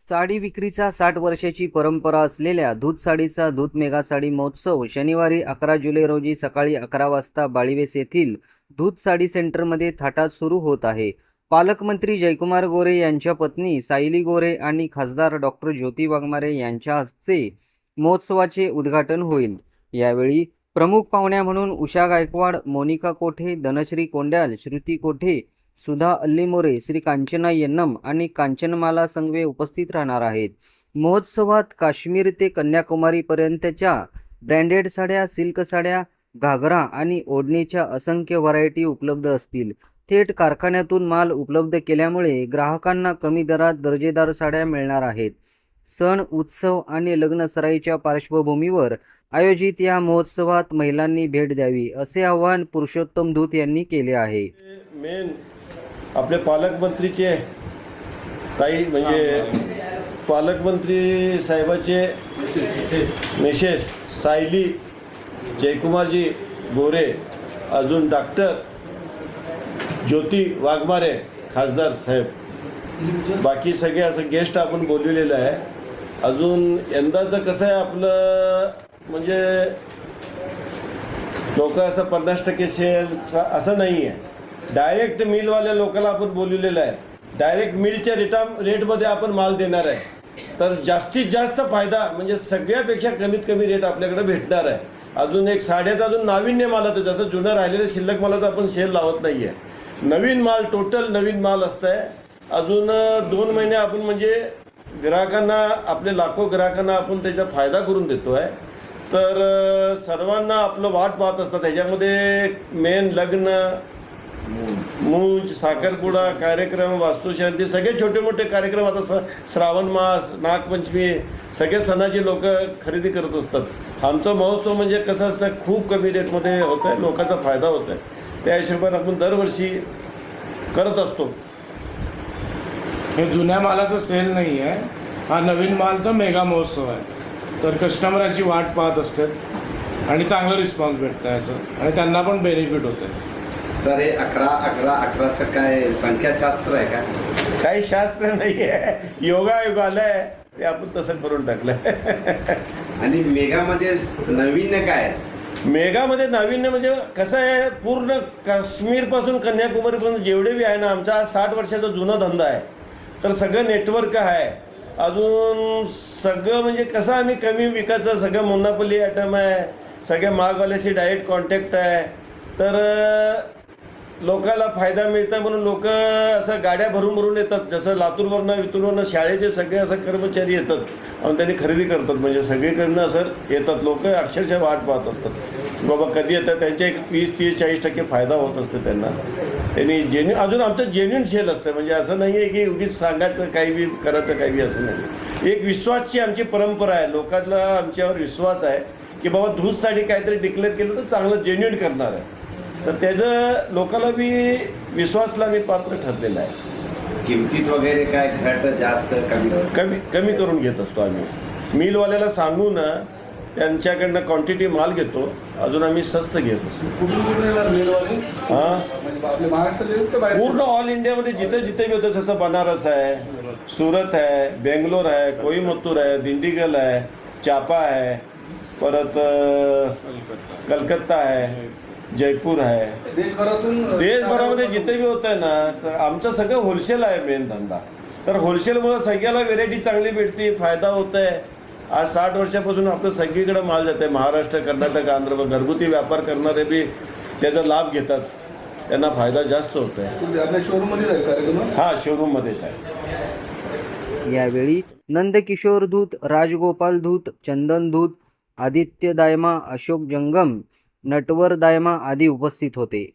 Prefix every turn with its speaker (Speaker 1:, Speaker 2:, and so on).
Speaker 1: साडी विक्रीचा 60 वर्षाची परंपरा असलेल्या दूध साडीचा दूध मेगा साडी महोत्सव शनिवारी 11 जुलै रोजी सकाळी 11 वाजता बाळीवेस येथील दूध साडी सेंटरमध्ये थाटात सुरू होत आहे। पालकमंत्री जयकुमार गोरे यांच्या पत्नी सायली गोरे आणि खासदार डॉक्टर ज्योती वाघमारे यांच्या हस्ते महोत्सवाचे उद्घाटन होईल। यावेळी प्रमुख पाहुण्या म्हणून उषा गायकवाड, मोनिका कोठे, धनश्री कोंड्याल, श्रुती कोठे, सुधा अल्लीमोरे, श्री कांचना यन्नम आणि कांचनमाला संघवे उपस्थित राहणार आहेत। महोत्सवात काश्मीर ते कन्याकुमारी पर्यंतच्या ब्रँडेड साड्या, सिल्क साड्या, घागरा आणि ओढणीच्या असंख्य व्हरायटी उपलब्ध असतील। थेट कारखान्यातून माल उपलब्ध केल्यामुळे ग्राहकांना कमी दरात दर्जेदार साड्या मिळणार आहेत। सण, उत्सव आणि लग्नसराईच्या पार्श्वभूमीवर आयोजित या महोत्सवात महिलांनी भेट द्यावी असे आवाहन पुरुषोत्तम धूत यांनी केले आहे।
Speaker 2: मेन आपले पालकमंत्रीचे ताई म्हणजे पालकमंत्री साहेबाचे मिसेस सायली जयकुमारजी गोरे, अजून डॉक्टर ज्योती वाघमारे खासदार साहेब, बाकी सगळे असं गेस्ट आपण बोलवलेलं आहे। अजून यंदाचं कसं आहे आपलं म्हणजे लोक असं 50% सेल्स असं नाही आहे। डायरेक्ट मिलवाल्या लोकांना आपण बोलवलेलं आहे। डायरेक्ट मिलच्या रेटमध्ये आपण माल देणार आहे, तर जास्तीत जास्त फायदा म्हणजे सगळ्यापेक्षा कमीत कमी रेट आपल्याकडे भेटणार आहे। अजून एक साड्याचं अजून नाविन्य मालाचं, जसं जुनं राहिलेलं शिल्लक मालाचं आपण सेल लावत नाही आहे। नवीन माल, टोटल नवीन माल असतं आहे। अजून 2 महिने आपण म्हणजे ग्राहकांना, आपले लाखो ग्राहकांना आपण त्याचा फायदा करून देतो आहे। तर सर्वांना आपलं वाट पाहत असतात। त्याच्यामध्ये मेन लग्न, मूंज, साखरपुडा कार्यक्रम, वास्तुशांती, सगळे छोटे मोठे कार्यक्रम, आता श्रावण मास, नागपंचमी, सगळे सणाची लोक खरेदी करत असतात। आमचा महोत्सव म्हणजे कसं असतं, खूप कमी रेटमध्ये होतं आहे, लोकांचा फायदा होत आहे। त्या हिशोबाने आपण दरवर्षी करत असतो।
Speaker 3: हे जुन्या मालाचं सेल नाही आहे, हा नवीन मालचा मेगा महोत्सव आहे। तर कस्टमराची वाट पाहत असतात आणि चांगलं रिस्पॉन्स भेटतं याचं, आणि त्यांना पण बेनिफिट होतं।
Speaker 4: सर, हे 11-11-11चं काय संख्याशास्त्र आहे का?
Speaker 2: काही शास्त्र नाही आहे, योगायोग आलाय ते आपण तसं करून टाकलं।
Speaker 4: आणि मेगामध्ये नाविन्य काय आहे?
Speaker 2: मेगामध्ये नाविन्य म्हणजे कसं आहे, पूर्ण काश्मीरपासून कन्याकुमारीपर्यंत जेवढे बी आहे ना, आमचा 60 वर्षाचा जुना धंदा आहे। तर सगळं नेटवर्क आहे। अजून सगळं म्हणजे कसं आम्ही कमी विकायचं, सगळं मोनापली आयटम आहे, सगळ्या मागवाल्याशी डायरेक्ट कॉन्टॅक्ट आहे। तर लोकांना फायदा मिळता म्हणून लोक असं गाड्या भरून भरून येतात। जसं लातूरवरनं, वितूरवरनं शाळेचे सगळे असं कर्मचारी येतात आणि त्यांनी खरेदी करतात। म्हणजे सगळीकडनं असं येतात लोक, अक्षरशः वाट पाहत असतात बाबा कधी येतात। त्यांच्या एक 20-30-40% फायदा होत असते त्यांना। त्यांनी अजून आमचं जेन्युइन सेल असतं, म्हणजे असं नाही आहे की उगीच सांगायचं काही बी करायचं काही बी, असं नाही। एक विश्वासची आमची परंपरा आहे। लोकांना आमच्यावर विश्वास आहे की बाबा दूध साडी काहीतरी डिक्लेअर केलं तर चांगलं जेन्युइन करणार आहे। तर त्याचं लोकांना बी विश्वासला मी पात्र ठरलेलं आहे।
Speaker 4: किमतीत वगैरे काय घट जास्त
Speaker 2: कमी करून घेत असतो आम्ही। मिलवाल्याला सांगून त्यांच्याकडनं क्वांटिटी माल घेतो, अजून आम्ही स्वस्त घेत असतो। हां, पूर्ण ऑल इंडियामध्ये जिथे जिथे बी होतं, जसं बनारस आहे, सुरत आहे, बेंगलोर आहे, कोईमतूर आहे, दिंडीगल आहे, चापा आहे, परत कलकत्ता आहे, जयपूर आहे। देशभरामध्ये जिथे बी होत आहे ना, तर आमचं सगळं होलसेल आहे मेन धंदा। तर होलसेलमुळे सगळ्याला व्हेरायटी चांगली भेटते, फायदा होत आहे। आज 60 वर्षापासून आपलं सगळीकडे माल जात आहे। महाराष्ट्र, कर्नाटक, आंध्र, घरगुती व्यापार करणारे बी त्याचा लाभ घेतात, त्यांना फायदा जास्त होत आहे।
Speaker 5: आपल्या शोरूममध्ये आहे कार्यक्रम?
Speaker 2: हां, शोरूममध्येच आहे।
Speaker 1: यावेळी नंदकिशोर धूत, राजगोपाल धूत, चंदन धूत, आदित्य दायमा, अशोक जंगम, नटवर दायमा आदी उपस्थित होते।